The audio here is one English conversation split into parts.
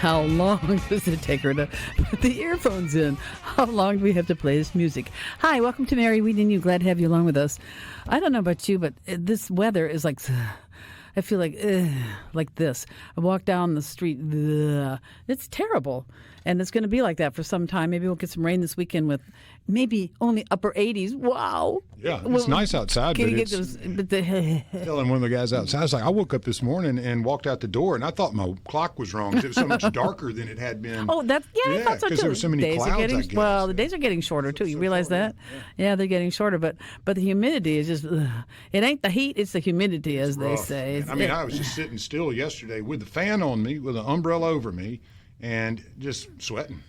How long does it take her to put the earphones in? How long do we have to play this music? Hi, welcome to Mary Wieden You. Glad to have you along with us. I don't know about you, but this weather is like... I feel like this. I walk down the street. It's terrible. And it's going to be like that for some time. Maybe we'll get some rain this weekend with maybe only upper 80s. Wow. Yeah, it's nice outside. But it's telling one of the guys outside, I was like, I woke up this morning and walked out the door, and I thought my clock was wrong because it was so much darker than it had been. Oh, I thought so too. Because there were so many clouds, I guess. Well, the days are getting shorter too. You realize that? Yeah, they're getting shorter. But the humidity is just, it ain't the heat, it's the humidity, as they say. I was just sitting still yesterday with the fan on me, with an umbrella over me, and just sweating.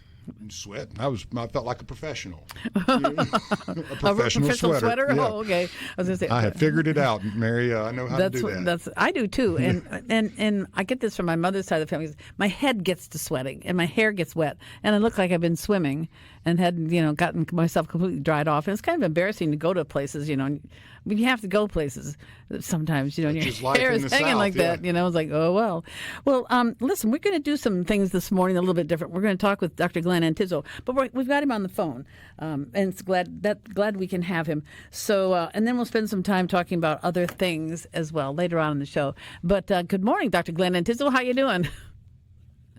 I felt like a professional. A professional sweater? Yeah. Oh, okay. I was going to say. I had figured it out, Mary. I know how to do that. I do too. And I get this from my mother's side of the family. My head gets to sweating and my hair gets wet. And I look like I've been swimming and had, gotten myself completely dried off. And it's kind of embarrassing to go to places, you have to go places sometimes, and your hair is hanging like that, It's like, oh, well. Well, listen, we're going to do some things this morning a little bit different. We're going to talk with Dr. Glenn Antizzo, but we've got him on the phone, and it's glad we can have him. So, and then we'll spend some time talking about other things as well later on in the show. But good morning, Dr. Glenn Antizzo. How you doing?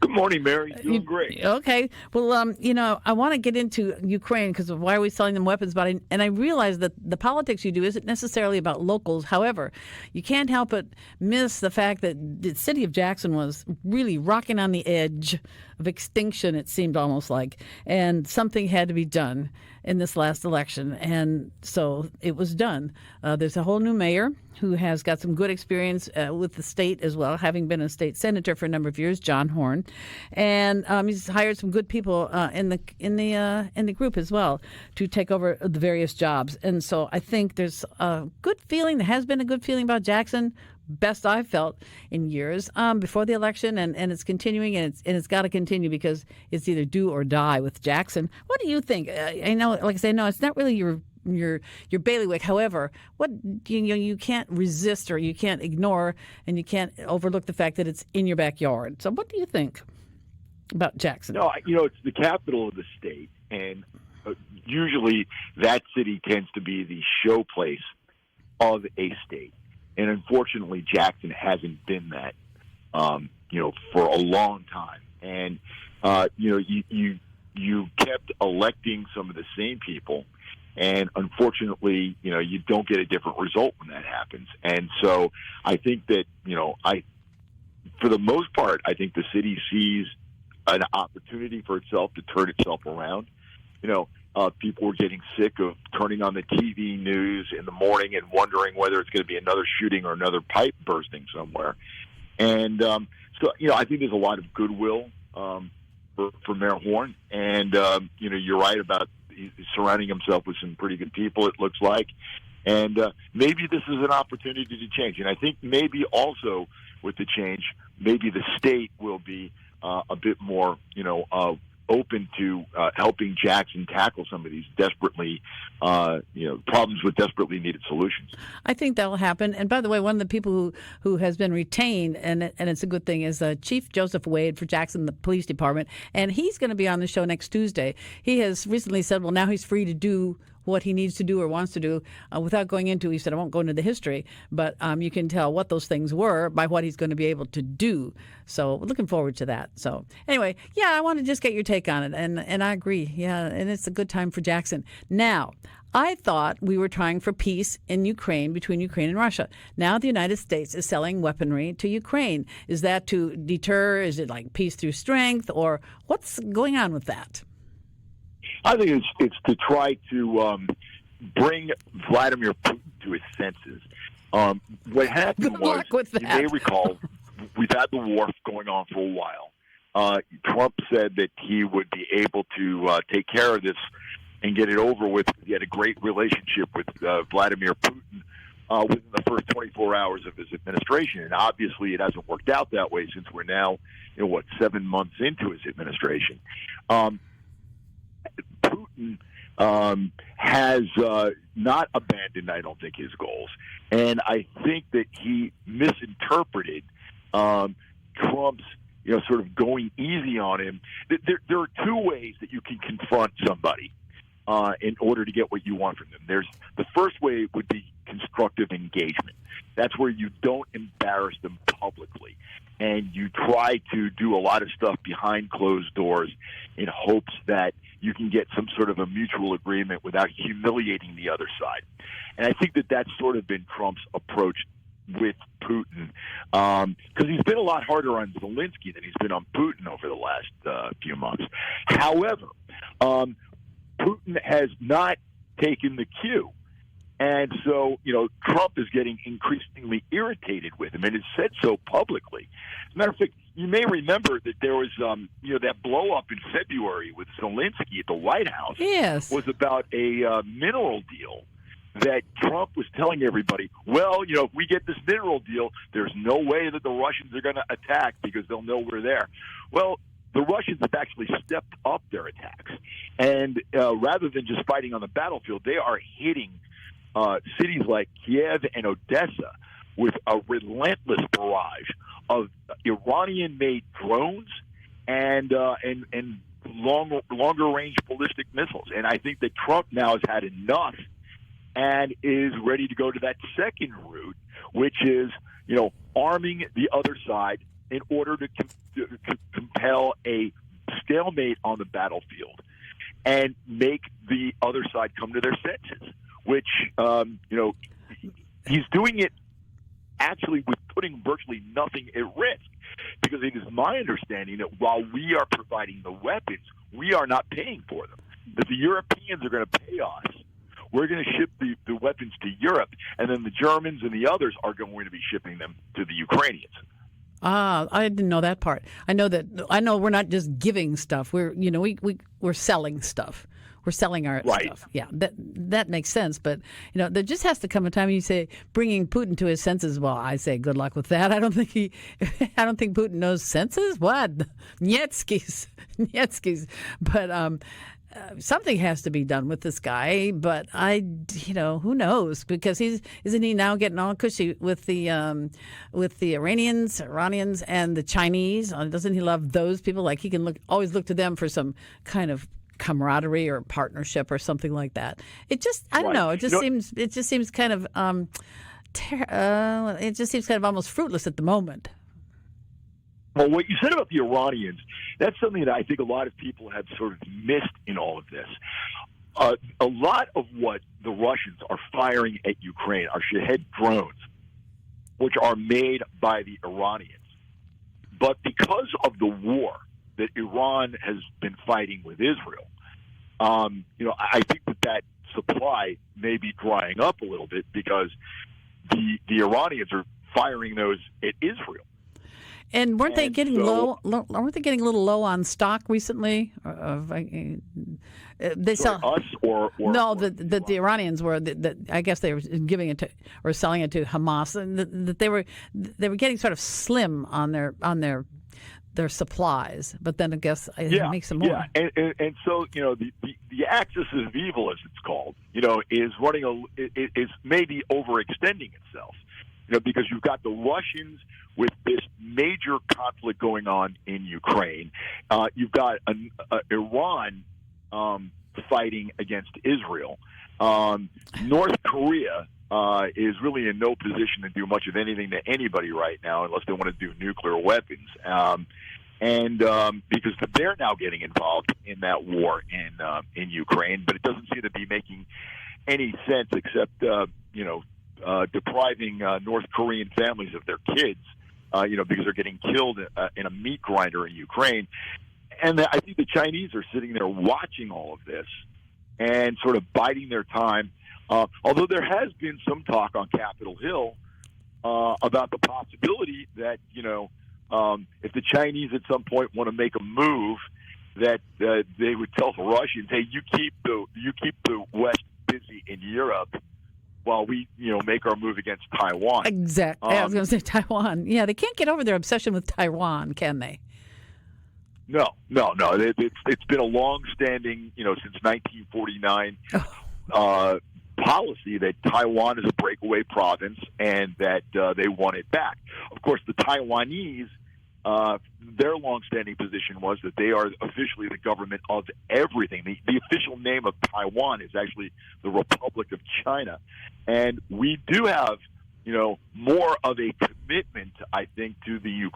Good morning, Mary. Doing great. Okay. Well, I want to get into Ukraine because of why are we selling them weapons? And I realize that the politics you do isn't necessarily about locals. However, you can't help but miss the fact that the city of Jackson was really rocking on the edge of extinction, it seemed almost like. And something had to be done in this last election. And so it was done. There's a whole new mayor who has got some good experience with the state as well, having been a state senator for a number of years, John Horhn, and he's hired some good people in the group as well to take over the various jobs. And so I think there's a good feeling. There has been a good feeling about Jackson, best I've felt in years before the election, and it's continuing, and it's got to continue because it's either do or die with Jackson. What do you think? I know, like I say, no, it's not really your bailiwick. However, what you can't resist or you can't ignore and you can't overlook the fact that it's in your backyard. So what do you think about Jackson? No, it's the capital of the state, and usually that city tends to be the show place of a state. And unfortunately, Jackson hasn't been that, for a long time. And, you kept electing some of the same people. And unfortunately, you don't get a different result when that happens. And so I think that, for the most part, I think the city sees an opportunity for itself to turn itself around. People were getting sick of turning on the TV news in the morning and wondering whether it's going to be another shooting or another pipe bursting somewhere. And so, I think there's a lot of goodwill for Mayor Horhn. And, you're right about surrounding himself with some pretty good people, it looks like. And maybe this is an opportunity to change. And I think maybe also with the change, maybe the state will be a bit more, open to helping Jackson tackle some of these desperately, problems with desperately needed solutions. I think that will happen. And by the way, one of the people who has been retained, and it's a good thing, is Chief Joseph Wade for Jackson, the police department. And he's going to be on the show next Tuesday. He has recently said, well, now he's free to do what he needs to do or wants to do without going into, he said, I won't go into the history, but you can tell what those things were by what he's going to be able to do. So looking forward to that. So anyway, yeah, I want to just get your take on it. And I agree. Yeah, and it's a good time for Jackson. Now, I thought we were trying for peace in Ukraine, between Ukraine and Russia. Now the United States is selling weaponry to Ukraine. Is that to deter? Is it like peace through strength? Or what's going on with that? I think it's to try to bring Vladimir Putin to his senses. What happened was, you may recall, we've had the war going on for a while. Trump said that he would be able to take care of this and get it over with. He had a great relationship with Vladimir Putin within the first 24 hours of his administration. And obviously it hasn't worked out that way since we're now, 7 months into his administration. Putin has not abandoned, I don't think, his goals. And I think that he misinterpreted Trump's, sort of going easy on him. There are two ways that you can confront somebody in order to get what you want from them. The first way would be constructive engagement. That's where you don't embarrass them publicly, and you try to do a lot of stuff behind closed doors in hopes that you can get some sort of a mutual agreement without humiliating the other side. And I think that that's sort of been Trump's approach with Putin, because he's been a lot harder on Zelensky than he's been on Putin over the last few months. However, Putin has not taken the cue. And so, Trump is getting increasingly irritated with him and has said so publicly. As a matter of fact, you may remember that there was, that blow-up in February with Zelensky at the White House. Yes. Was about a mineral deal that Trump was telling everybody, well, if we get this mineral deal, there's no way that the Russians are going to attack because they'll know we're there. Well, the Russians have actually stepped up their attacks. And rather than just fighting on the battlefield, they are hitting cities like Kiev and Odessa with a relentless barrage of Iranian-made drones and longer-range ballistic missiles. And I think that Trump now has had enough and is ready to go to that second route, which is, arming the other side in order to compel a stalemate on the battlefield and make the other side come to their senses, which, he's doing it actually with putting virtually nothing at risk, because it is my understanding that while we are providing the weapons, we are not paying for them, that the Europeans are going to pay us. We're going to ship the weapons to Europe, and then the Germans and the others are going to be shipping them to the Ukrainians. I didn't know that part. I know we're not just giving stuff. We're selling stuff. We're selling our stuff. Yeah, that makes sense. But there just has to come a time you say bringing Putin to his senses. Well, I say good luck with that. I don't think Putin knows senses. What? Nietskis. But something has to be done with this guy. But who knows? Because isn't he now getting all cushy with the Iranians and the Chinese? Doesn't he love those people? Like he can always look to them for some kind of camaraderie or partnership or something like that. It just, I don't know. It just seems kind of, it just seems kind of almost fruitless at the moment. Well, what you said about the Iranians, that's something that I think a lot of people have sort of missed in all of this. A lot of what the Russians are firing at Ukraine are Shahed drones, which are made by the Iranians. But because of the war that Iran has been fighting with Israel, I think that supply may be drying up a little bit because the Iranians are firing those at Israel. And weren't they getting low? Weren't they getting a little low on stock recently? They sell us or no, the Iranians were. I guess they were giving it to or selling it to Hamas, and that they were getting sort of slim on their supplies. But then I guess it makes them more. Yeah, and so the axis of evil, as it's called, is running is maybe overextending itself. Because you've got the Russians with this major conflict going on in Ukraine. You've got Iran fighting against Israel. North Korea is really in no position to do much of anything to anybody right now unless they want to do nuclear weapons. And because they're now getting involved in that war in Ukraine, but it doesn't seem to be making any sense except, depriving North Korean families of their kids, because they're getting killed in a meat grinder in Ukraine. And I think the Chinese are sitting there watching all of this and sort of biding their time. Although there has been some talk on Capitol Hill about the possibility that, if the Chinese at some point want to make a move, that they would tell the Russians, "Hey, you keep the West busy in Europe while we, make our move against Taiwan." Exactly. I was going to say Taiwan. Yeah, they can't get over their obsession with Taiwan, can they? No. It's been a long-standing, since 1949, policy that Taiwan is a breakaway province and that they want it back. Of course, the Taiwanese their longstanding position was that they are officially the government of everything. The official name of Taiwan is actually the Republic of China, and we do have, more of a commitment, I think, to the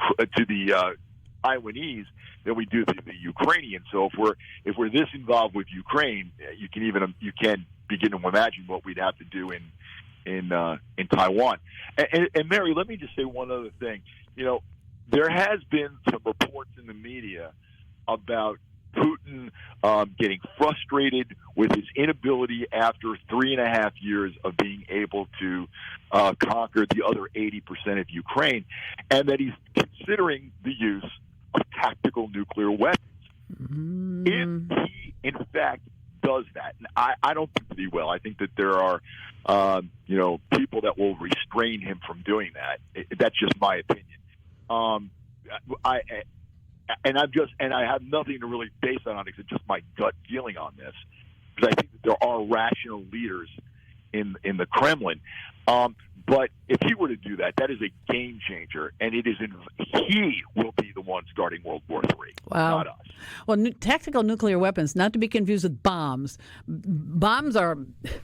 Taiwanese than we do to the Ukrainians. So if we're this involved with Ukraine, you can begin to imagine what we'd have to do in Taiwan. And Mary, let me just say one other thing. There has been some reports in the media about Putin getting frustrated with his inability after 3.5 years of being able to conquer the other 80% of Ukraine, and that he's considering the use of tactical nuclear weapons. Mm-hmm. If he, in fact, does that, and I don't think that he will. I think that there are, people that will restrain him from doing that. That's just my opinion. I have nothing to really base that on except just my gut feeling on this, because I think that there are rational leaders in the Kremlin. But if he were to do that, that is a game changer, and he will be the one starting World War III, not us. Well, tactical nuclear weapons, not to be confused with bombs. Bombs are,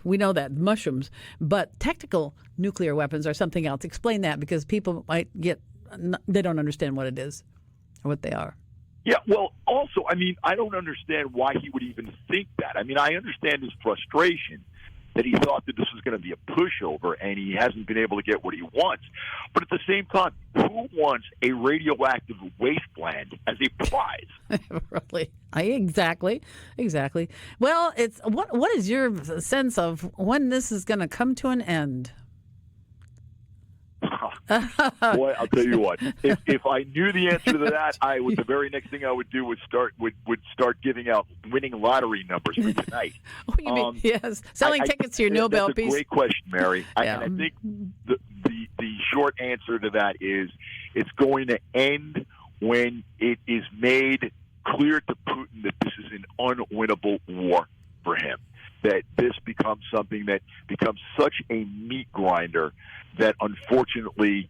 we know that, mushrooms, but tactical nuclear weapons are something else. Explain that, because people might they don't understand what it is or what they are. Yeah, well, also, I don't understand why he would even think that. I understand his frustration that he thought that this was going to be a pushover and he hasn't been able to get what he wants. But at the same time, who wants a radioactive wasteland as a prize? Really? Exactly. Well, it's what is your sense of when this is going to come to an end? Boy, I'll tell you what. If I knew the answer to that, the very next thing I would do would start giving out winning lottery numbers for tonight. You mean, yes, selling tickets to your Nobel Peace. That's a great question, Mary. Yeah. I think the short answer to that is it's going to end when it is made clear to Putin that this is an unwinnable war for him. That this becomes something that becomes such a meat grinder that unfortunately,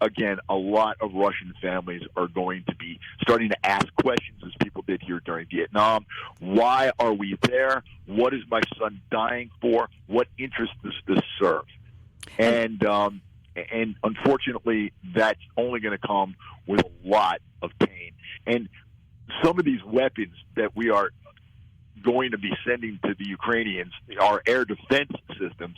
again, a lot of Russian families are going to be starting to ask questions, as people did here during Vietnam. Why are we there? What is my son dying for? What interest does this serve? And unfortunately, that's only going to come with a lot of pain. And some of these weapons that we are going to be sending to the Ukrainians are air defense systems.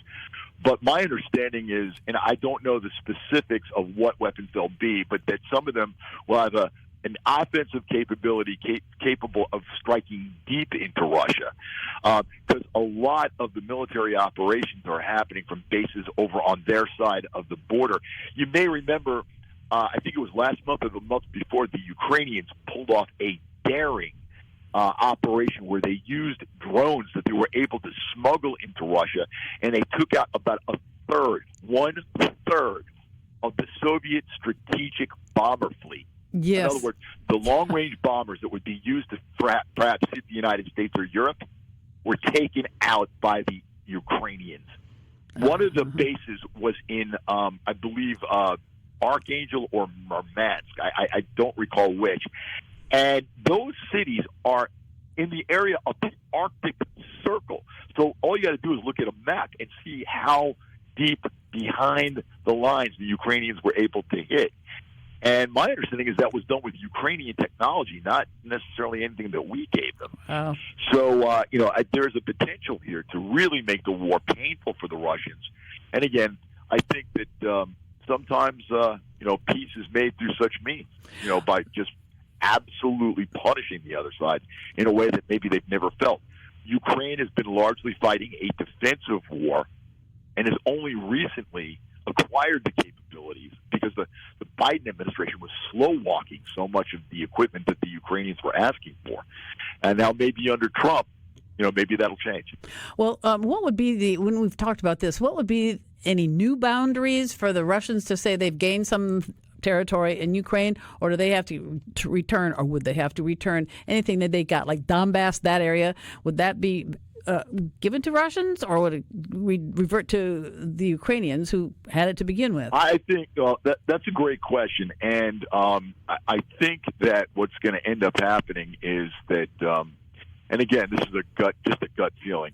But my understanding is, and I don't know the specifics of what weapons they'll be, but that some of them will have an offensive capability capable of striking deep into Russia. Because a lot of the military operations are happening from bases over on their side of the border. You may remember, I think it was last month or the month before, the Ukrainians pulled off a daring operation where they used drones that they were able to smuggle into Russia, and they took out about one-third of the Soviet strategic bomber fleet. Yes. In other words, the long-range bombers that would be used to perhaps hit the United States or Europe were taken out by the Ukrainians. One of the bases was in, I believe, Archangel or Murmansk. I don't recall which. And those cities are in the area of the Arctic Circle. So all you got to do is look at a map and see how deep behind the lines the Ukrainians were able to hit. And my understanding is that was done with Ukrainian technology, not necessarily anything that we gave them. Oh. So, there's a potential here to really make the war painful for the Russians. And again, I think that sometimes, peace is made through such means, by just absolutely punishing the other side in a way that maybe they've never felt. Ukraine has been largely fighting a defensive war and has only recently acquired the capabilities because the Biden administration was slow-walking so much of the equipment that the Ukrainians were asking for. And now maybe under Trump, maybe that'll change. Well, what would be when we've talked about this, what would be any new boundaries for the Russians to say they've gained some territory in Ukraine, or do they have to return, or would they have to return anything that they got, like Donbass, that area? Would that be given to Russians, or would it revert to the Ukrainians who had it to begin with? I think that's a great question, and I think that what's going to end up happening is that, and again, this is just a gut feeling,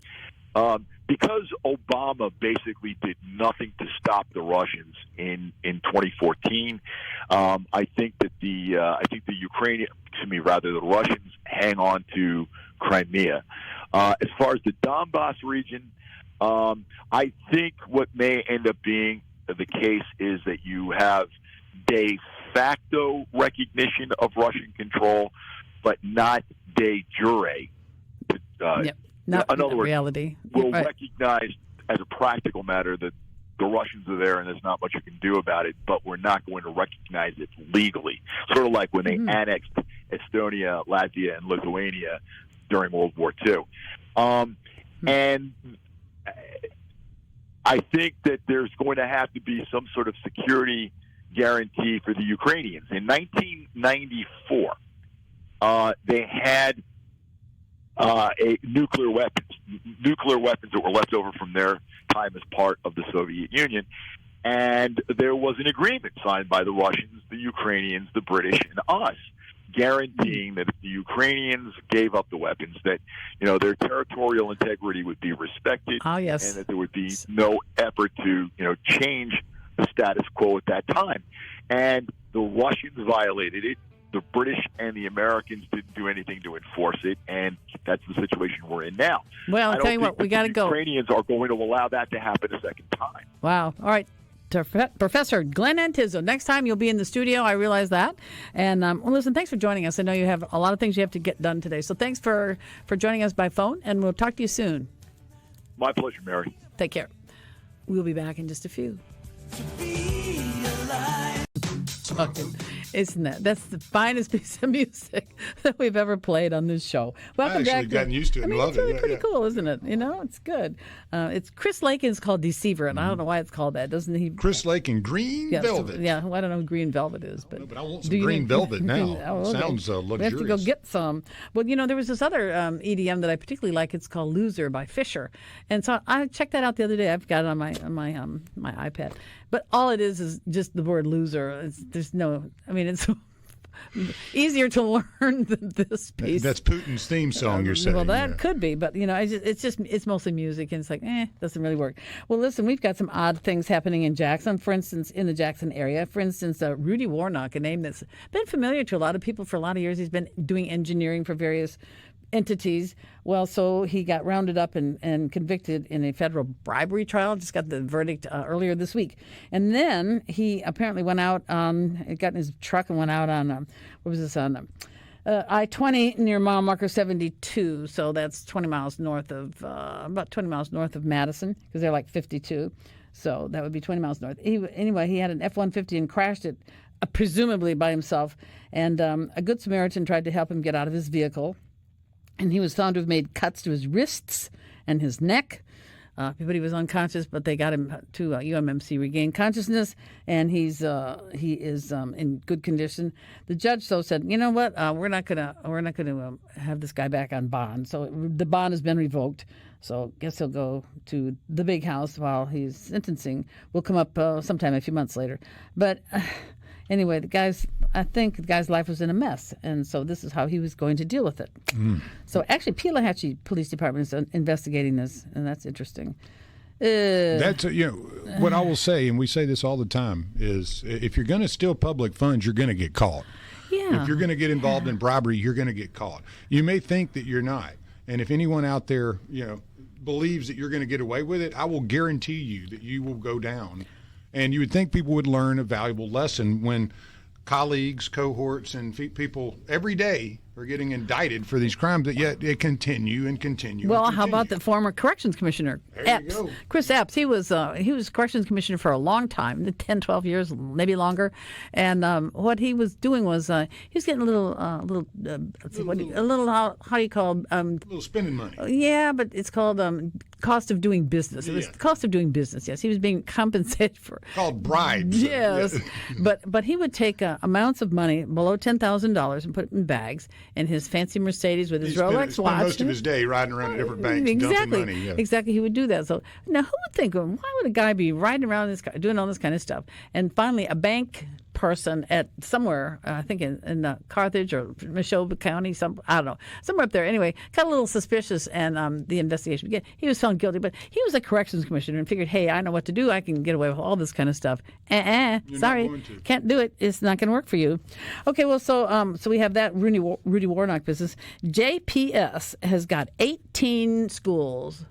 because Obama basically did nothing to stop the Russians in 2014. I think that the Russians hang on to Crimea. As far as the Donbass region, I think what may end up being the case is that you have de facto recognition of Russian control, but not de jure. Not in other words, reality. We'll Right. recognize as a practical matter that the Russians are there and there's not much you can do about it, but we're not going to recognize it legally. Sort of like when they annexed Estonia, Latvia, and Lithuania during World War II. And I think that there's going to have to be some sort of security guarantee for the Ukrainians. In 1994, they had nuclear weapons that were left over from their time as part of the Soviet Union. And there was an agreement signed by the Russians, the Ukrainians, the British, and us, guaranteeing that if the Ukrainians gave up the weapons, that their territorial integrity would be respected, and that there would be no effort to change the status quo at that time. And the Russians violated it. The British and the Americans didn't do anything to enforce it, and that's the situation we're in now. Well, I'll tell you what, we got to go. The Ukrainians are going to allow that to happen a second time. Wow. All right. Professor Glenn Antizzo, next time you'll be in the studio, I realize that. And listen, thanks for joining us. I know you have a lot of things you have to get done today. So thanks for joining us by phone, and we'll talk to you soon. My pleasure, Mary. Take care. We'll be back in just a few. Isn't that's the finest piece of music that we've ever played on this show. Welcome back. I've actually gotten used to it and love it's really it. pretty cool, isn't it? It's good. It's Chris Lake, and it's called Deceiver, and I don't know why it's called that. Doesn't he? Chris Lake and Green Velvet. Yeah, well, I don't know who Green Velvet is, but I want some Green Velvet now. Okay. Sounds luxurious. We have to go get some. Well, there was this other EDM that I particularly like. It's called Loser by Fisher, and so I checked that out the other day. I've got it on my iPad, but all it is just the word loser. It's easier to learn than this piece. That's Putin's theme song, you're saying. Well, that could be, but it's mostly music, and it's like, doesn't really work. Well, listen, we've got some odd things happening in Jackson. For instance, in the Jackson area, Rudy Warnock, a name that's been familiar to a lot of people for a lot of years. He's been doing engineering for various entities. Well, so he got rounded up and convicted in a federal bribery trial. Just got the verdict earlier this week. And then he apparently went out got in his truck and went out on, I-20 near mile marker 72. So that's 20 miles north of, about 20 miles north of Madison, because they're like 52. So that would be 20 miles north. Anyway, he had an F-150 and crashed it, presumably by himself. And a Good Samaritan tried to help him get out of his vehicle. And he was found to have made cuts to his wrists and his neck. But he was unconscious, but they got him to UMMC, regain consciousness, and he is in good condition. The judge though said, you know what, we're not gonna have this guy back on bond. So the bond has been revoked. So I guess he'll go to the big house while he's sentencing. Will come up sometime a few months later. But anyway, I think the guy's life was in a mess, and so this is how he was going to deal with it. So actually, Pelahatchie Police Department is investigating this, and that's interesting. That's what I will say, and we say this all the time, is if you're going to steal public funds, you're going to get caught. Yeah. If you're going to get involved in bribery, you're going to get caught. You may think that you're not, and if anyone out there, believes that you're going to get away with it, I will guarantee you that you will go down. And you would think people would learn a valuable lesson when colleagues, cohorts, and people every day are getting indicted for these crimes, that yet they continue and continue. Well, and continue. how about the former corrections commissioner, Epps? Chris Epps. He was corrections commissioner for a long time, 10, 12 years, maybe longer. And what he was doing was he was getting a little how do you call a little spending money. Yeah, but it's called cost of doing business. It was the cost of doing business. Yes, he was being compensated for called bribes. Yes, but he would take amounts of money below $10,000 and put it in bags. in his fancy Mercedes with his He spent Rolex watch. most of his day riding around to different banks, dumping money. Yeah. Exactly, he would do that. So now, who would think, why would a guy be riding around in this car, doing all this kind of stuff? And finally, a bank person at somewhere, I think in Carthage or Neshoba County, I don't know, somewhere up there. Anyway, got a little suspicious, and the investigation began. He was found guilty, but he was a corrections commissioner and figured, hey, I know what to do. I can get away with all this kind of stuff. You're Sorry, not going to. can't do it. It's not going to work for you. Okay, well, so we have that Rudy Warnock business. JPS has got 18 schools.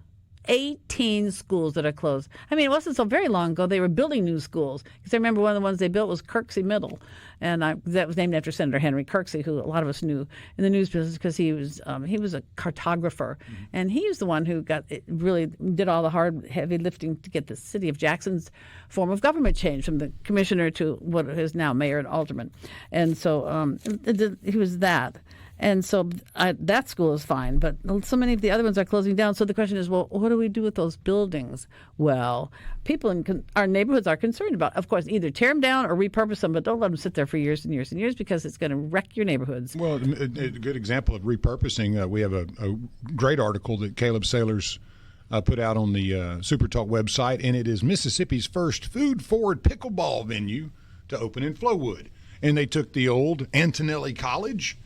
18 schools that are closed. I mean, it wasn't so very long ago they were building new schools. Because I remember one of the ones they built was Kirksey Middle, and that was named after Senator Henry Kirksey, who a lot of us knew in the news business because he was a cartographer, and he was the one who really did all the hard, heavy lifting to get the city of Jackson's form of government changed from the commissioner to what is now mayor and alderman, and so he was that. And so that school is fine, but so many of the other ones are closing down. So the question is, well, what do we do with those buildings? Well, people in our neighborhoods are concerned about, of course, either tear them down or repurpose them, but don't let them sit there for years and years and years because it's going to wreck your neighborhoods. Well, a good example of repurposing, we have a great article that Caleb Sailors put out on the SuperTalk website, and it is Mississippi's first food-forward pickleball venue to open in Flowood. And they took the old Antonelli College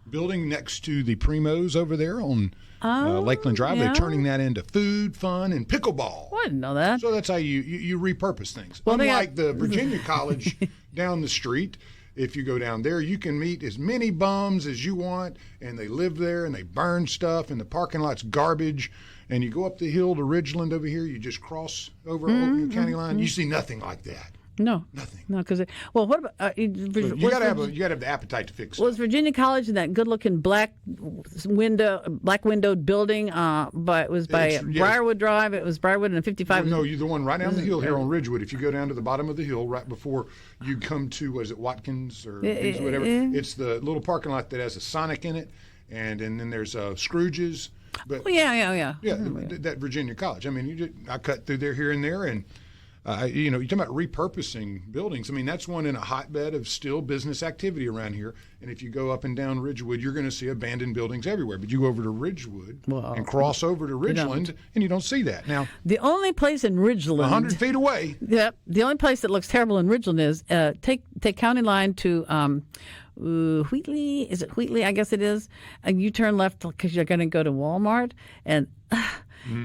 building next to the Primos over there on Lakeland Drive. Yeah. They're turning that into food, fun, and pickleball. I didn't know that. So that's how you repurpose things. Well, Unlike the Virginia College down the street, if you go down there, you can meet as many bums as you want, and they live there, and they burn stuff, and the parking lot's garbage. And you go up the hill to Ridgeland over here, you just cross over Oakland County line. You see nothing like that. No, Nothing. No, because what about You got to have the appetite to fix it. was Virginia College in that good-looking black windowed building? But it was by Briarwood Drive. It was Briarwood and 55. No, you're the one right down the hill here on Ridgewood. If you go down to the bottom of the hill right before you come to, was it Watkins or whatever? It's the little parking lot that has a Sonic in it, and then there's Scrooge's. But yeah. That Virginia College. I mean, I cut through there here and there, and you're talking about repurposing buildings. I mean, that's one in a hotbed of still business activity around here. And if you go up and down Ridgewood, you're going to see abandoned buildings everywhere. But you go over to Ridgewood and cross over to Ridgeland, and you don't see that. Now, the only place in Ridgeland, 100 feet away. Yep. The only place that looks terrible in Ridgeland is take County Line to Wheatley. Is it Wheatley? I guess it is. And you turn left because you're going to go to Walmart, and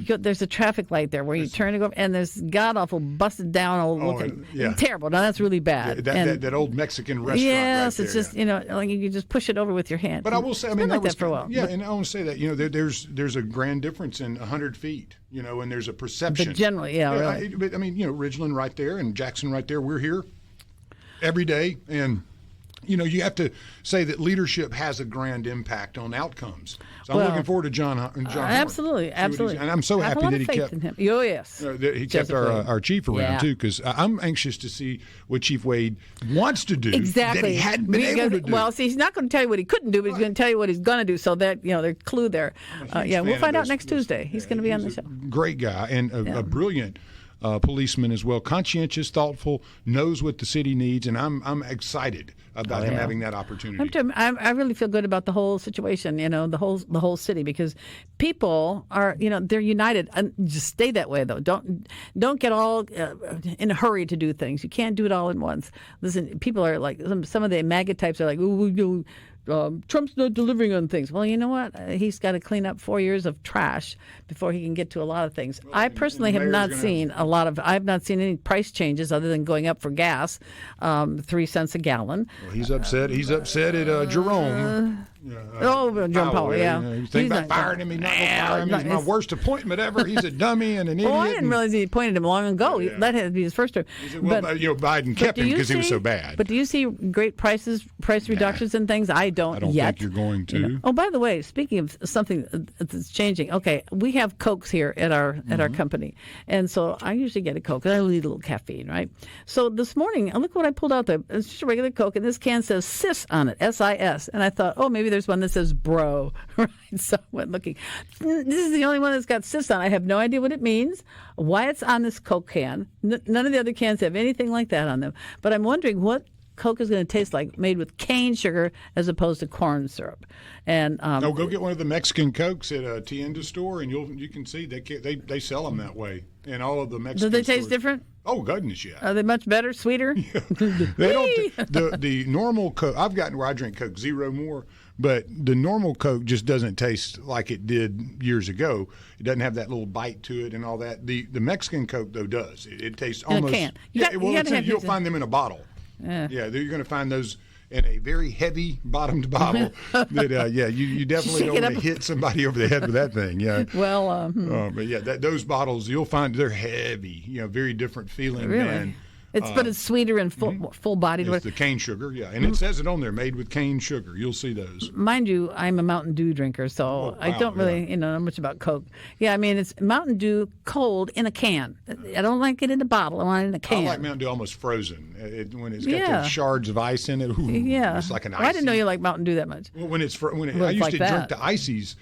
there's a traffic light there where you turn to go, and there's god awful busted down old looking, terrible. Now that's really bad. That old Mexican restaurant. Yes, right it's there, just like you just push it over with your hand. But I will say, it's been like that for a while. Yeah, and I want to say that there's a grand difference in 100 feet. And there's a perception. But generally, really. But I mean, Ridgeland right there and Jackson right there. We're here every day, and you have to say that leadership has a grand impact on outcomes. So I'm looking forward to John Horhn. Absolutely. And I'm so happy that he kept in him. Oh, yes. That he kept our chief around too, because I'm anxious to see what Chief Wade wants to do that he hadn't been able to do. Well, see, he's not going to tell you what he couldn't do, but he's going to tell you what he's going to do. So that there's a clue there. We'll find out next Tuesday. He's going to be on the show. Great guy and a brilliant policeman as well, conscientious, thoughtful, knows what the city needs, and I'm excited about him having that opportunity. I really feel good about the whole situation, the whole city, because people are, they're united. And just stay that way, though. Don't get all in a hurry to do things. You can't do it all at once. Listen, people are like some of the MAGA types are like, Trump's not delivering on things. Well, you know what? He's got to clean up 4 years of trash before he can get to a lot of things. Well, I personally have not seen I've not seen any price changes other than going up for gas, 3 cents a gallon. Well, he's upset. He's upset at Jerome. Jerome Powell, yeah. You think about firing him? He's not going to fire him. He's my worst appointment ever. He's a dummy and an idiot. Well, I didn't realize he appointed him long ago. Yeah. That had to be his first term. Biden kept him because he was so bad. But do you see great price reductions and things? I don't yet. Think you're going to. Oh, by the way, speaking of something that's changing, okay, we have Cokes here at our company, and so I usually get a Coke. I need a little caffeine, right? So this morning, look what I pulled out there. It's just a regular Coke, and this can says SIS on it, SIS, and I thought, oh, maybe there's one that says bro, right? So I went looking. This is the only one that's got SIS on. I have no idea what it means, why it's on this Coke can. None of the other cans have anything like that on them. But I'm wondering what Coke is going to taste like made with cane sugar as opposed to corn syrup. And go get one of the Mexican Cokes at a Tienda store, and you can see they sell them that way. And all of the Mexican do they taste stores. different? Oh goodness, yeah. Are they much better, sweeter? They don't. The normal Coke. I've gotten where I drink Coke Zero more, but the normal Coke just doesn't taste like it did years ago. It doesn't have that little bite to it and all that. The Mexican Coke though does. It tastes almost. In a can. You'll find them in a bottle. Yeah, you're going to find those in a very heavy bottomed bottle. That you definitely don't want to hit somebody over the head with that thing. Yeah. Well, but yeah, those bottles you'll find they're heavy. Very different feeling really? than. But it's sweeter and full bodied. It's the cane sugar, yeah, and it says it on there, made with cane sugar. You'll see those. Mind you, I'm a Mountain Dew drinker, so I don't really know much about Coke. Yeah, I mean it's Mountain Dew cold in a can. I don't like it in a bottle. I want it in a can. I like Mountain Dew almost frozen. When it's got those shards of ice in it. Ooh, it's like an ice. I didn't know you like Mountain Dew that much. Well, I used to drink the ices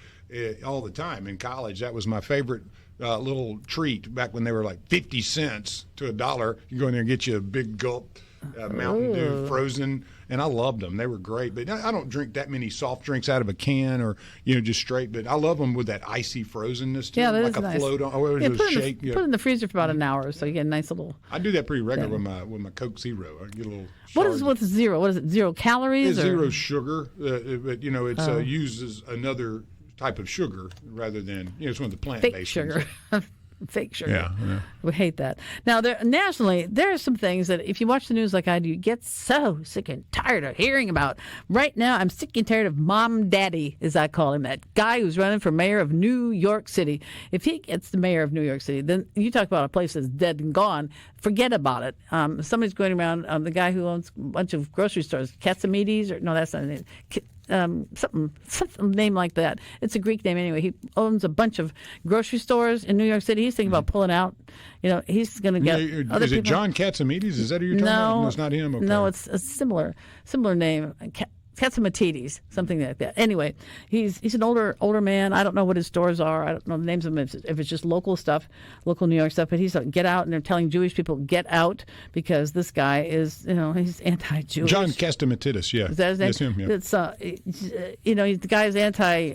all the time in college. That was my favorite. Little treat back when they were like 50 cents to $1. You go in there and get you a big gulp Mountain Dew frozen, and I loved them. They were great, but I don't drink that many soft drinks out of a can or just straight. But I love them with that icy frozenness to them, like a nice. Float on. Put it in the freezer for about an hour, so you get a nice little. I do that pretty regular with my Coke Zero. I get a little. What is with zero? What is it? 0 calories? It's zero sugar, but it's uses another type of sugar rather than it's one of the plant-based fake sugar. Fake sugar. Yeah. We hate that. Now, nationally, there are some things that if you watch the news like I do, you get so sick and tired of hearing about. Right now, I'm sick and tired of Mom Daddy, as I call him, that guy who's running for mayor of New York City. If he gets the mayor of New York City, then you talk about a place that's dead and gone. Forget about it. Somebody's going around, the guy who owns a bunch of grocery stores, Katsimides, no, that's not it. Something name like that. It's a Greek name anyway. He owns a bunch of grocery stores in New York City. He's thinking about pulling out. He's going to get other Is it John Katsimides? Is that who you're talking about? No, it's not him. Okay. No, it's a similar name. Katsimides, something like that. Anyway, he's an older man. I don't know what his stores are. I don't know the names of them if it's just local stuff, local New York stuff. But he's like, get out, and they're telling Jewish people get out because this guy is he's anti-Jewish. John Katsimides, yeah, is that his name? That's him. Yeah. It's the guy's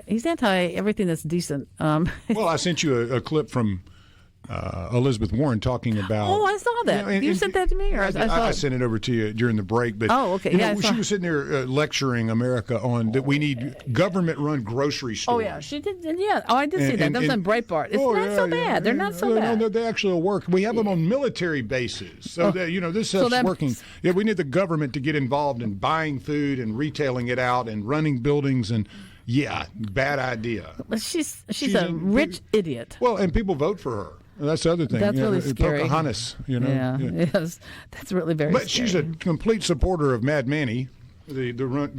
he's anti everything that's decent. Well, I sent you a clip from. Elizabeth Warren talking about. Oh, I saw that. You sent that to me, or I sent it over to you during the break. But okay. She was sitting there lecturing America on that we need government-run grocery stores. Oh yeah, she did. Yeah, I did see that. That was on Breitbart. It's not so bad. They're not so bad. No, they actually work. We have them on military bases, so that this stuff's working. Yeah, we need the government to get involved in buying food and retailing it out and running buildings and. Yeah, bad idea. She's a rich idiot. Well, and people vote for her. That's the other thing. That's really scary. Pocahontas, Yeah, yes. That's really very scary. But she's a complete supporter of Mad Manny, the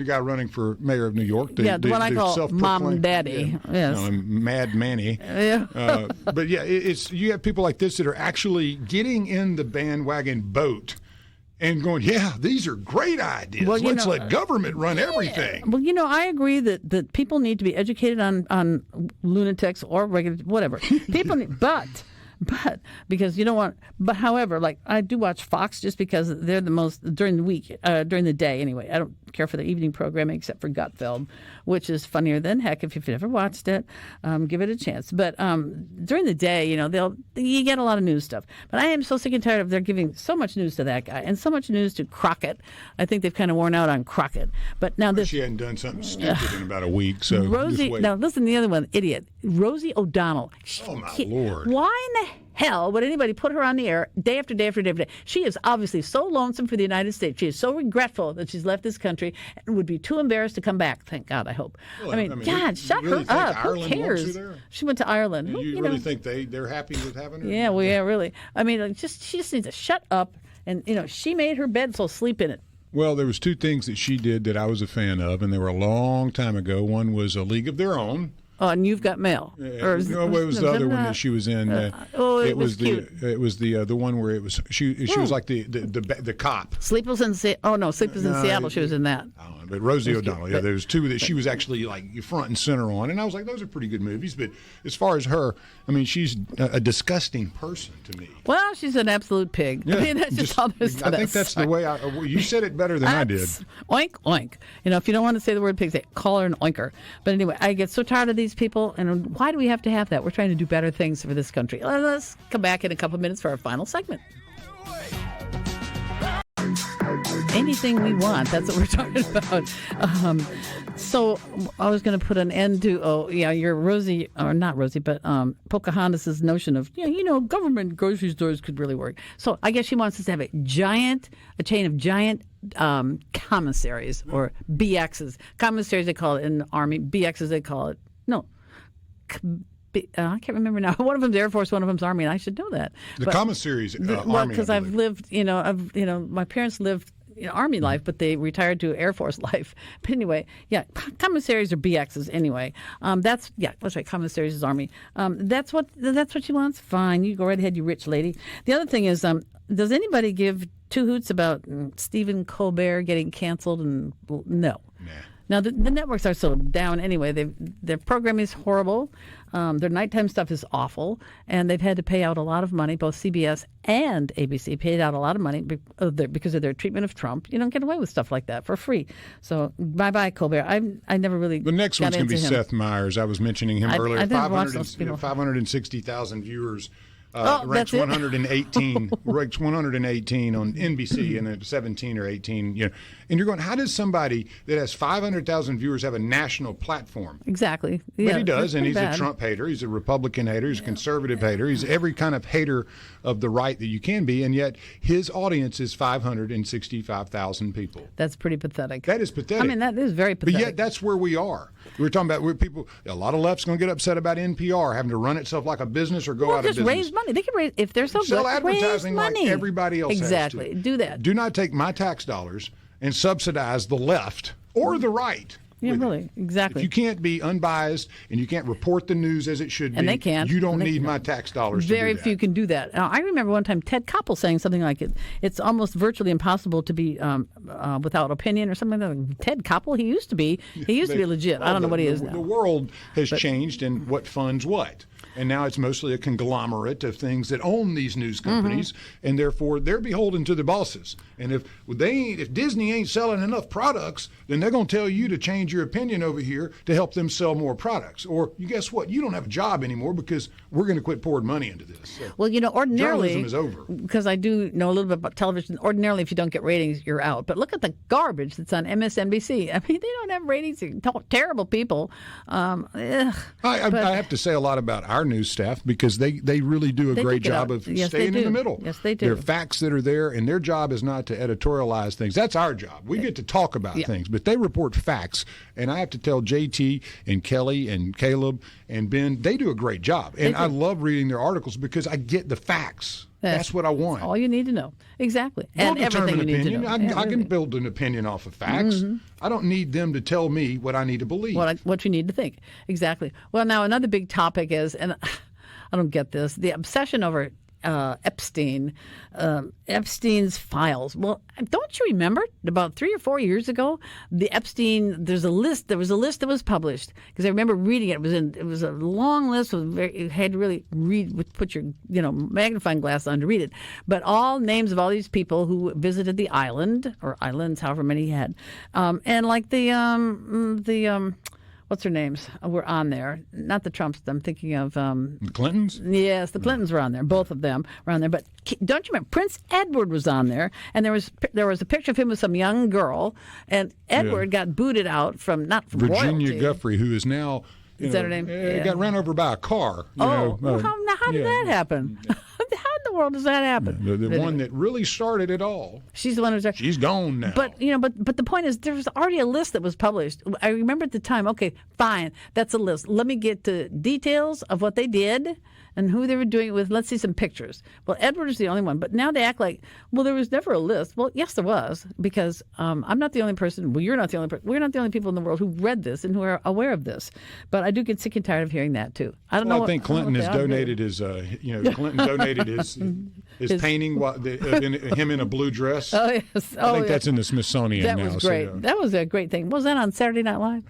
guy running for mayor of New York. The one I call Mom Daddy. Yeah. Yes. Mad Manny. Yeah. But yeah, you have people like this that are actually getting in the bandwagon boat and going, yeah, these are great ideas. Well, Let's let government run everything. Well, I agree that people need to be educated on lunatics or regular, whatever. People need, but because you don't want, but however, like I do watch Fox just because they're the most during the week, during the day anyway. I don't care for the evening programming except for Gutfeld, which is funnier than heck. If you've never watched it, give it a chance. But during the day, you get a lot of news stuff. But I am so sick and tired of they're giving so much news to that guy and so much news to Crockett. I think they've kind of worn out on Crockett. But now she hadn't done something stupid in about a week. So Rosie, now listen, the other one, idiot, Rosie O'Donnell. Oh my Lord! Why in the hell would anybody put her on the air day after day after day after day? She is obviously so lonesome for the United States. She is so regretful that she's left this country and would be too embarrassed to come back. Thank God, I hope. Well, I mean, God, shut her up. Who cares? She went to Ireland. You really think they're happy with having her? Yeah, really. I mean, she just needs to shut up. And, she made her bed, so sleep in it. Well, there was two things that she did that I was a fan of, and they were a long time ago. One was A League of Their Own. And You've Got Mail. No, it was the other one that she was in. it was cute. It was the one where it was she was like the cop. Sleepless in Seattle. She was in that. But Rosie O'Donnell, there's two that she was actually like front and center on, and I was like, those are pretty good movies. But as far as her, I mean, she's a disgusting person to me. Well, she's an absolute pig. Yeah, I mean, that's just all there's to I think that's the way you said it better than I did. Oink, oink. If you don't want to say the word pig, say call her an oinker. But anyway, I get so tired of these people, and why do we have to have that? We're trying to do better things for this country. Let's come back in a couple of minutes for our final segment. Anything we want, that's what we're talking about. So I was going to put an end to, your Rosie, or not Rosie, but Pocahontas' notion of, government grocery stores could really work. So I guess she wants us to have a chain of giant commissaries, or BXs. Commissaries, they call it in the Army. BXs, they call it. No. I can't remember now. One of them's Air Force, one of them's Army, and I should know that. The commissaries, Army. Well, because I've lived, my parents lived Army life, but they retired to Air Force life. But anyway, commissaries are BXs anyway. That's right. Commissaries is Army. That's what she wants. Fine, you go right ahead, you rich lady. The other thing is, does anybody give two hoots about Stephen Colbert getting canceled? And no. Nah. Now, the networks are so down anyway. Their programming is horrible. Their nighttime stuff is awful. And they've had to pay out a lot of money. Both CBS and ABC paid out a lot of money because of their treatment of Trump. You don't get away with stuff like that for free. So, bye-bye, Colbert. I never really The next one's going to be him. Seth Meyers. I was mentioning him earlier. I didn't watch those people. 560,000 viewers. that's Ranks it? 118, ranks 118 on NBC, and then 17 or 18. And you're going, how does somebody that has 500,000 viewers have a national platform? Exactly. But he does, and he's a Trump hater. He's a Republican hater. He's a conservative hater. He's every kind of hater of the right that you can be, and yet his audience is 565,000 people. That's pretty pathetic. That is pathetic. I mean, that is very pathetic. But yet that's where we are. We're talking about where people, a lot of left's going to get upset about NPR having to run itself like a business or go out of business. Just raise money. They can raise, if they're so Sell good, advertising raise money. like everybody else exactly. has to. Do that. Do not take my tax dollars and subsidize the left or the right. Yeah, really, exactly. If you can't be unbiased and you can't report the news as it should be, and they can't. You don't need my tax dollars to do that. Very few can do that. Now, I remember one time Ted Koppel saying something like it's almost virtually impossible to be without opinion or something like that. Ted Koppel, he used to be legit. I don't know what he is now. The world has changed and what funds what. And now it's mostly a conglomerate of things that own these news companies, and therefore they're beholden to the bosses. And if Disney ain't selling enough products, then they're going to tell you to change your opinion over here to help them sell more products. Or you guess what? You don't have a job anymore because we're going to quit pouring money into this. So well, ordinarily, journalism is over. Because I do know a little bit about television. Ordinarily, if you don't get ratings, you're out. But look at the garbage that's on MSNBC. I mean, they don't have ratings. They're terrible people. I have to say a lot about our news staff because they really do a great job of staying in the middle. Yes, they do. There are facts that are there, and their job is not to editorialize things. That's our job. We get to talk about things, but they report facts. And I have to tell JT and Kelly and Caleb and Ben, they do a great job. And I love reading their articles because I get the facts. That's what I want. All you need to know. Exactly. And everything you need to know. I can build an opinion off of facts. I don't need them to tell me what I need to believe. What you need to think. Exactly. Well, now another big topic is, and I don't get this, the obsession over Epstein's files. Well, don't you remember about 3 or 4 years ago, there was a list that was published because I remember reading it. It was a long list. You had to really put your magnifying glass on to read it. But all names of all these people who visited the island or islands, however many he had, and like the what's their names were on there. Not the Trumps. I'm thinking of the Clintons. Yes, the Clintons were on there. Both of them were on there. But don't you remember Prince Edward was on there? And there was a picture of him with some young girl. And Edward got booted out from Virginia royalty. Guffrey, who is now. Is that her name? Got ran over by a car. How did that happen? How in the world does that happen? The one that really started it all. She's the one who's. She's gone now. But but the point is, there was already a list that was published. I remember at the time. Okay, fine, that's a list. Let me get the details of what they did and who they were doing it with. Let's see some pictures. Well, Edward is the only one, but now they act like, well, there was never a list. Well, yes, there was, because I'm not the only person. Well, you're not the only person. We're not the only people in the world who read this and who are aware of this. But I do get sick and tired of hearing that too. I don't know. I think Clinton has donated his. Clinton donated his painting, him in a blue dress. Oh yes. I think that's in the Smithsonian that now. That was great. So, that was a great thing. Was that on Saturday Night Live?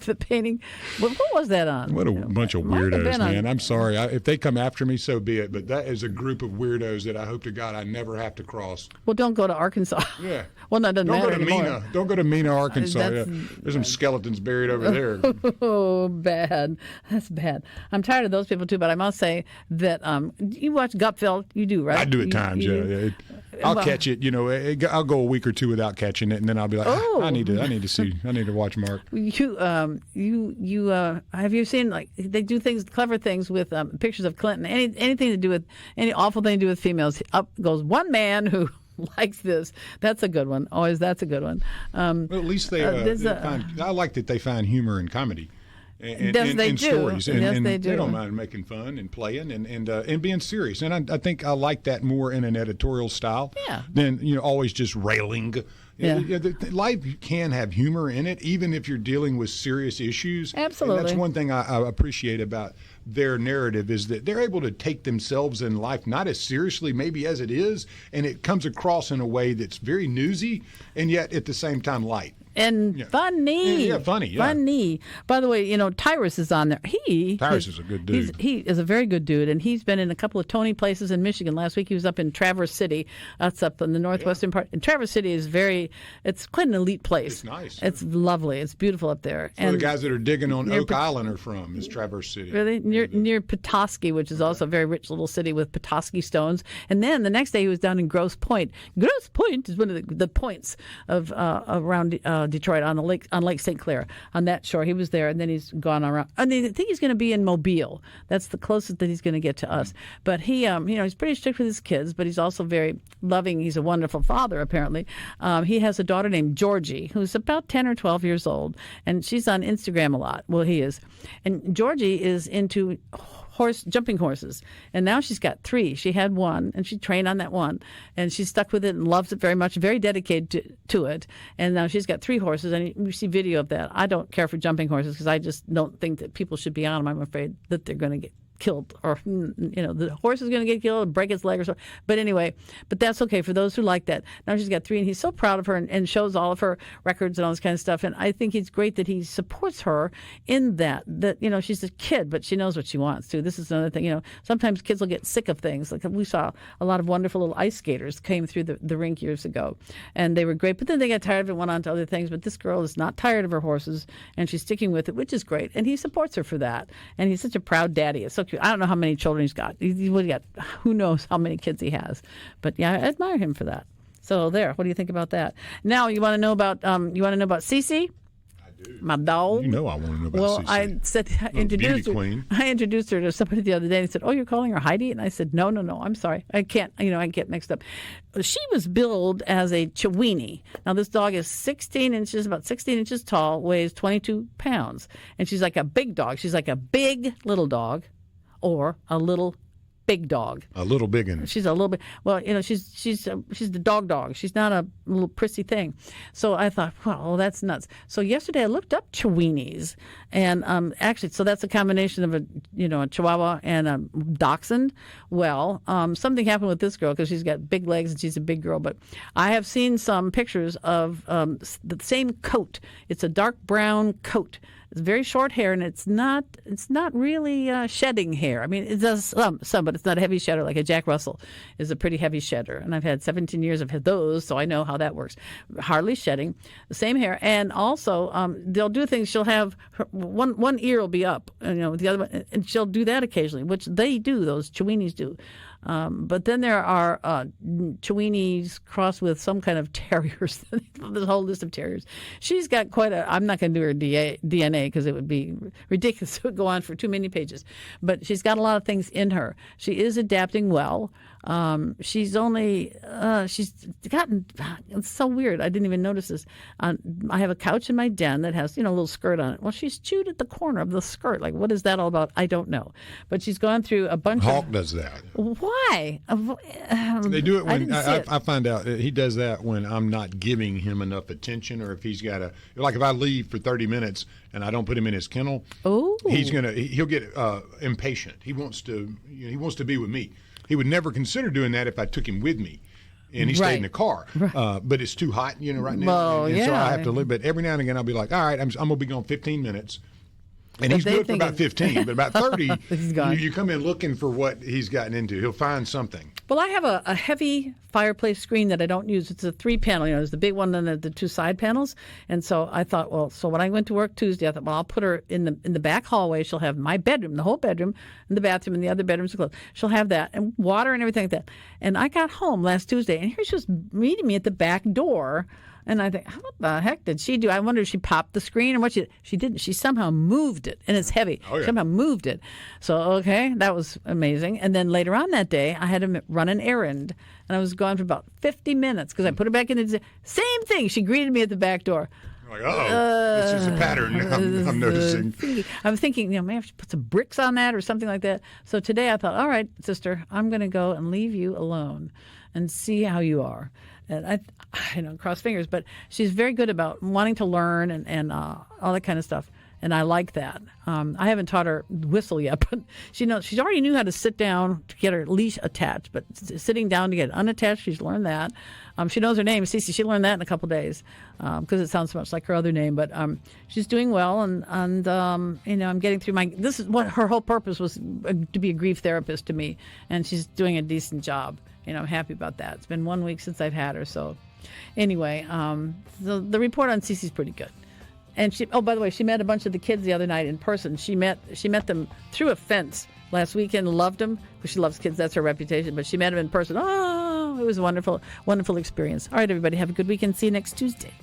The painting. What was that on? What a bunch of weirdos, man. On. I'm sorry. If they come after me, so be it. But that is a group of weirdos that I hope to God I never have to cross. Well, don't go to Arkansas. Yeah. Well, that doesn't matter anymore. Mena. Don't go to Mena, Arkansas. There's some skeletons buried over there. Oh, bad. That's bad. I'm tired of those people, too. But I must say that you watch Gutfeld. You do, right? I do at times, yeah. I'll catch it. I'll go a week or two without catching it, and then I'll be like, I need to watch Mark. You have you seen, like, they do clever things with pictures of Clinton? Anything to do with any awful thing to do with females? Up goes one man who likes this. That's a good one. Always, that's a good one. Well, at least they I like that they find humor in comedy. In stories, and they do. They don't mind making fun and playing and being serious. And I think I like that more in an editorial style than always just railing. Yeah. Life can have humor in it, even if you're dealing with serious issues. Absolutely. And that's one thing I appreciate about their narrative, is that they're able to take themselves in life not as seriously maybe as it is, and it comes across in a way that's very newsy and yet at the same time light. And funny. Yeah, funny. Yeah. Funny. By the way, Tyrus is on there. Tyrus is a good dude. He is a very good dude, and he's been in a couple of Tony places in Michigan. Last week he was up in Traverse City. That's up in the northwestern part. And Traverse City is it's quite an elite place. It's nice. It's lovely. It's beautiful up there. Where the guys that are digging on Oak Island are from, is Traverse City. Really? Near Petoskey, which is also a very rich little city with Petoskey stones. And then the next day he was down in Grosse Pointe. Grosse Pointe is one of the points of around Detroit on Lake St. Clair, on that shore. He was there, and then he's gone around. I think he's going to be in Mobile. That's the closest that he's going to get to us. But he, he's pretty strict with his kids, but he's also very loving. He's a wonderful father, apparently. He has a daughter named Georgie, who's about 10 or 12 years old, and she's on Instagram a lot. Well, he is. And Georgie is into jumping horses, and now she's got 3. She had 1, and she trained on that 1, and she's stuck with it and loves it very much, very dedicated to it. And now she's got 3 horses, and we see video of that. I don't care for jumping horses because I just don't think that people should be on them. I'm afraid that they're going to get killed, or the horse is going to get killed and break its leg or something. But anyway, that's okay for those who like that. Now she's got 3, and he's so proud of her and shows all of her records and all this kind of stuff. And I think it's great that he supports her in that she's a kid, but she knows what she wants to. This is another thing. Sometimes kids will get sick of things. Like we saw a lot of wonderful little ice skaters came through the rink years ago, and they were great. But then they got tired of it, went on to other things. But this girl is not tired of her horses, and she's sticking with it, which is great. And he supports her for that. And he's such a proud daddy. It's so cute. I don't know how many children he's got. Who knows how many kids he has. But yeah, I admire him for that. So there. What do you think about that? Now you want to know about Cece? I do. My dog. I want to know about Cece. Well, I introduced her. Queen. I introduced her to somebody the other day, and he said, "Oh, you're calling her Heidi?" And I said, "No, I'm sorry. I can't. I get mixed up." She was billed as a Chiweenie. Now this dog is about 16 inches tall, weighs 22 pounds, and she's like a big dog. She's like a big little dog, or a little big dog. A little big one. She's a little bit. Well, she's the dog. She's not a little prissy thing. So I thought, well, that's nuts. So yesterday I looked up Chiweenies, and actually, so that's a combination of a Chihuahua and a Dachshund. Well, something happened with this girl because she's got big legs and she's a big girl. But I have seen some pictures of the same coat. It's a dark brown coat. It's very short hair, and it's not really shedding hair. I mean, it does some, but it's not a heavy shedder like a Jack Russell is a pretty heavy shedder. And I've had 17 years of those, so I know how that works. Hardly shedding, the same hair, and also they'll do things. She'll have one ear will be up, the other one, and she'll do that occasionally, which they do. Those Chiweenies do. But then there are Chiweenies crossed with some kind of terriers. This whole list of terriers. She's got quite a. I'm not going to do her DNA because it would be ridiculous. It would go on for too many pages. But she's got a lot of things in her. She is adapting well. She's gotten. It's so weird. I didn't even notice this. I have a couch in my den that has a little skirt on it. Well, she's chewed at the corner of the skirt. Like, what is that all about? I don't know. But she's gone through a bunch of. Hawk does that. Why? They do it when I find out he does that when I'm not giving him enough attention, or if he's got like if I leave for 30 minutes and I don't put him in his kennel, he'll get impatient. He wants to be with me. He would never consider doing that if I took him with me and he stayed in the car. Right. But it's too hot, right now. Well, and so I have to live. But every now and again, I'll be like, all right, I'm going to be gone 15 minutes. And he's good for about 15, but about 30, you come in looking for what he's gotten into. He'll find something. Well, I have a heavy fireplace screen that I don't use. It's a 3-panel. There's the big one and the 2 side panels. And so I thought, so when I went to work Tuesday, I thought, I'll put her in the back hallway. She'll have my bedroom, the whole bedroom, and the bathroom, and the other bedrooms are closed. She'll have that and water and everything like that. And I got home last Tuesday, and here she was meeting me at the back door. And I think, what the heck did she do? I wonder if she popped the screen or what she didn't. She somehow moved it, and it's heavy. Oh, yeah. Somehow moved it. So, okay, that was amazing. And then later on that day, I had to run an errand, and I was gone for about 50 minutes because I put her back in the same thing. She greeted me at the back door. Like, this is a pattern I'm noticing. I'm thinking, maybe I should put some bricks on that or something like that. So today I thought, all right, sister, I'm going to go and leave you alone and see how you are. And I cross fingers, but she's very good about wanting to learn and all that kind of stuff. And I like that. I haven't taught her whistle yet, but she already knew how to sit down to get her leash attached. But sitting down to get it unattached, she's learned that. She knows her name, Cece. She learned that in a couple of days because it sounds so much like her other name. But she's doing well, and I'm getting through my. This is what her whole purpose was to be a grief therapist to me, and she's doing a decent job. I'm happy about that. It's been 1 week since I've had her. So anyway, the report on Cece's pretty good. And by the way, she met a bunch of the kids the other night in person. She met them through a fence last weekend, loved them, because she loves kids. That's her reputation. But she met them in person. Oh, it was a wonderful, wonderful experience. All right, everybody, have a good weekend. See you next Tuesday.